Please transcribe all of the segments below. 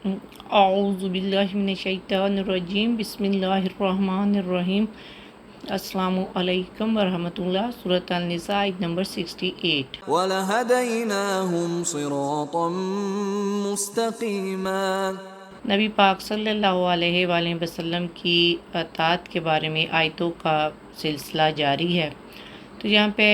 اعوذ باللہ من الشیطان الرجیم، بسم اللہ الرحمن الرحیم۔ السلام علیکم ورحمۃ اللہ۔ سورۃ النساء آیت نمبر 68۔ وَلَهَدَيْنَاهُمْ صِرَاطًا مُسْتَقِيمًا۔ نبی پاک صلی اللہ علیہ وآلہ وسلم کی اطاعت کے بارے میں آیتوں کا سلسلہ جاری ہے۔ تو یہاں پہ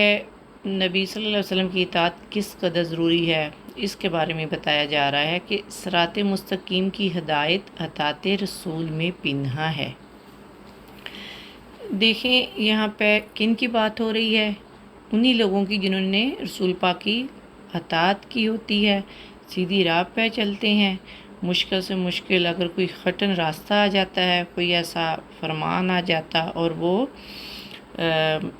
نبی صلی اللہ علیہ وسلم کی اطاعت کس قدر ضروری ہے اس کے بارے میں بتایا جا رہا ہے کہ صراط مستقیم کی ہدایت اطاعت رسول میں پنہاں ہے۔ دیکھیں یہاں پہ کن کی بات ہو رہی ہے؟ انہی لوگوں کی جنہوں نے رسول پاک کی اطاعت کی ہوتی ہے، سیدھی راہ پہ چلتے ہیں۔ مشکل سے مشکل اگر کوئی خٹن راستہ آ جاتا ہے، کوئی ایسا فرمان آ جاتا اور وہ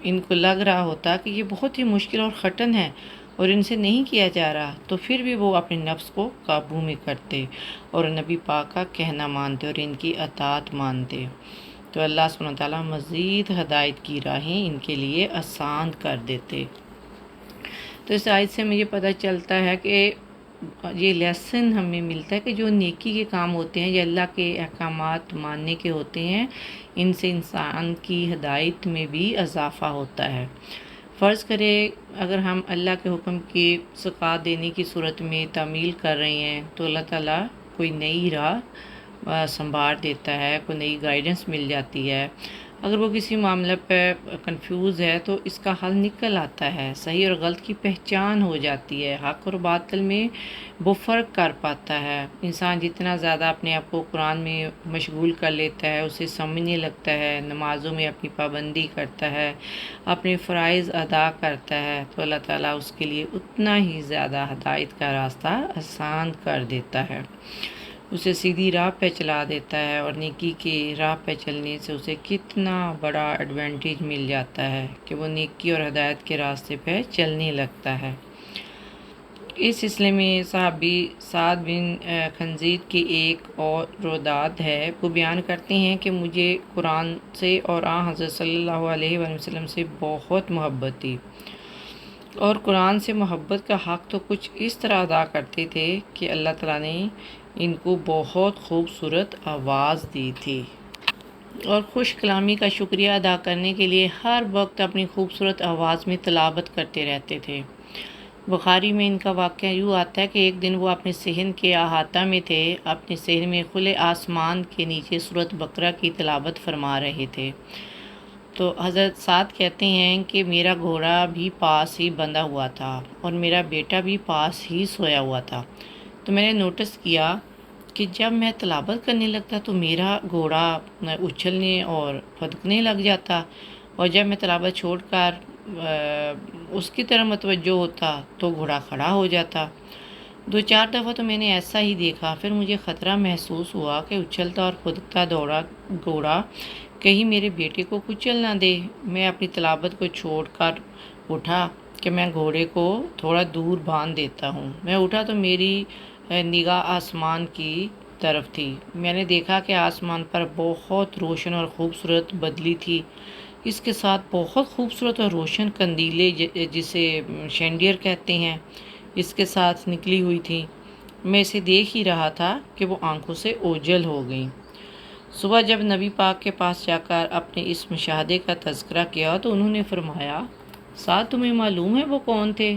ان کو لگ رہا ہوتا کہ یہ بہت ہی مشکل اور خٹن ہے اور ان سے نہیں کیا جا رہا، تو پھر بھی وہ اپنے نفس کو قابو میں کرتے اور نبی پاک کا کہنا مانتے اور ان کی اطاعت مانتے، تو اللہ سبحانہ وتعالیٰ مزید ہدایت کی راہیں ان کے لیے آسان کر دیتے۔ تو اس آیت سے مجھے پتہ چلتا ہے کہ یہ لیسن ہمیں ملتا ہے کہ جو نیکی کے کام ہوتے ہیں یا اللہ کے احکامات ماننے کے ہوتے ہیں، ان سے انسان کی ہدایت میں بھی اضافہ ہوتا ہے۔ فرض کرے اگر ہم اللہ کے حکم کی زکوٰۃ دینے کی صورت میں تعمیل کر رہے ہیں تو اللہ تعالیٰ کوئی نئی راہ سنبھال دیتا ہے، کوئی نئی گائیڈنس مل جاتی ہے۔ اگر وہ کسی معاملے پہ کنفیوز ہے تو اس کا حل نکل آتا ہے، صحیح اور غلط کی پہچان ہو جاتی ہے، حق اور باطل میں وہ فرق کر پاتا ہے۔ انسان جتنا زیادہ اپنے آپ کو قرآن میں مشغول کر لیتا ہے، اسے سمجھنے لگتا ہے، نمازوں میں اپنی پابندی کرتا ہے، اپنے فرائض ادا کرتا ہے، تو اللہ تعالیٰ اس کے لیے اتنا ہی زیادہ ہدایت کا راستہ آسان کر دیتا ہے، اسے سیدھی راہ پہ چلا دیتا ہے، اور نیکی کی راہ پہ چلنے سے اسے کتنا بڑا ایڈوانٹیج مل جاتا ہے کہ وہ نیکی اور ہدایت کے راستے پہ چلنے لگتا ہے۔ اس سلسلے میں صحابی سعد بن خنزیر کی ایک اور روایت ہے، وہ بیان کرتے ہیں کہ مجھے قرآن سے اور آن حضرت صلی اللہ علیہ وآلہ وسلم سے بہت محبت تھی، اور قرآن سے محبت کا حق تو کچھ اس طرح ادا کرتے تھے کہ اللہ تعالیٰ نے ان کو بہت خوبصورت آواز دی تھی، اور خوش کلامی کا شکریہ ادا کرنے کے لیے ہر وقت اپنی خوبصورت آواز میں تلاوت کرتے رہتے تھے۔ بخاری میں ان کا واقعہ یوں آتا ہے کہ ایک دن وہ اپنے صحن کے احاطہ میں تھے، اپنے صحن میں کھلے آسمان کے نیچے سورۃ بقرہ کی تلاوت فرما رہے تھے، تو حضرت سعد کہتے ہیں کہ میرا گھوڑا بھی پاس ہی بندھا ہوا تھا اور میرا بیٹا بھی پاس ہی سویا ہوا تھا، تو میں نے نوٹس کیا کہ جب میں تلاوت کرنے لگتا تو میرا گھوڑا اچھلنے اور پھدکنے لگ جاتا، اور جب میں تلاوت چھوڑ کر اس کی طرف متوجہ ہوتا تو گھوڑا کھڑا ہو جاتا۔ 2-4 دفعہ تو میں نے ایسا ہی دیکھا، پھر مجھے خطرہ محسوس ہوا کہ اچھلتا اور پھدکتا گھوڑا کہیں میرے بیٹے کو کچل نہ دے۔ میں اپنی تلاوت کو چھوڑ کر اٹھا کہ میں گھوڑے کو تھوڑا دور باندھ دیتا ہوں۔ میں اٹھا تو میری نگاہ آسمان کی طرف تھی۔ میں نے دیکھا کہ آسمان پر بہت روشن اور خوبصورت بدلی تھی، اس کے ساتھ بہت خوبصورت اور روشن قندیلیں جسے شینڈیئر کہتے ہیں، اس کے ساتھ نکلی ہوئی تھی۔ میں اسے دیکھ ہی رہا تھا کہ وہ آنکھوں سے اوجھل ہو گئیں۔ صبح جب نبی پاک کے پاس جا کر اپنے اس مشاہدے کا تذکرہ کیا تو انہوں نے فرمایا، سعد تمہیں معلوم ہے وہ کون تھے؟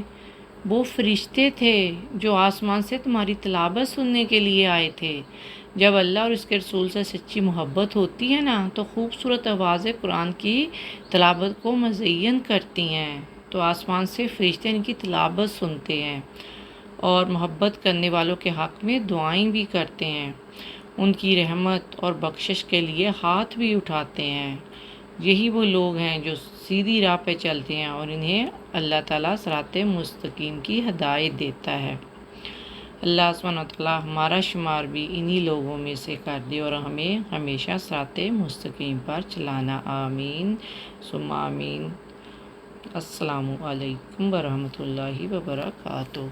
وہ فرشتے تھے جو آسمان سے تمہاری تلاوت سننے کے لیے آئے تھے۔ جب اللہ اور اس کے رسول سے سچی محبت ہوتی ہے نا تو خوبصورت آوازیں قرآن کی تلاوت کو مزین کرتی ہیں، تو آسمان سے فرشتے ان کی تلاوت سنتے ہیں اور محبت کرنے والوں کے حق میں دعائیں بھی کرتے ہیں، ان کی رحمت اور بخشش کے لیے ہاتھ بھی اٹھاتے ہیں۔ یہی وہ لوگ ہیں جو سیدھی راہ پہ چلتے ہیں اور انہیں اللہ تعالیٰ صراط مستقیم کی ہدایت دیتا ہے۔ اللہ سبحانہ وتعالیٰ ہمارا شمار بھی انہی لوگوں میں سے کر دے اور ہمیں ہمیشہ صراط مستقیم پر چلانا، آمین ثم آمین۔ السلام علیکم ورحمۃ اللہ وبرکاتہ۔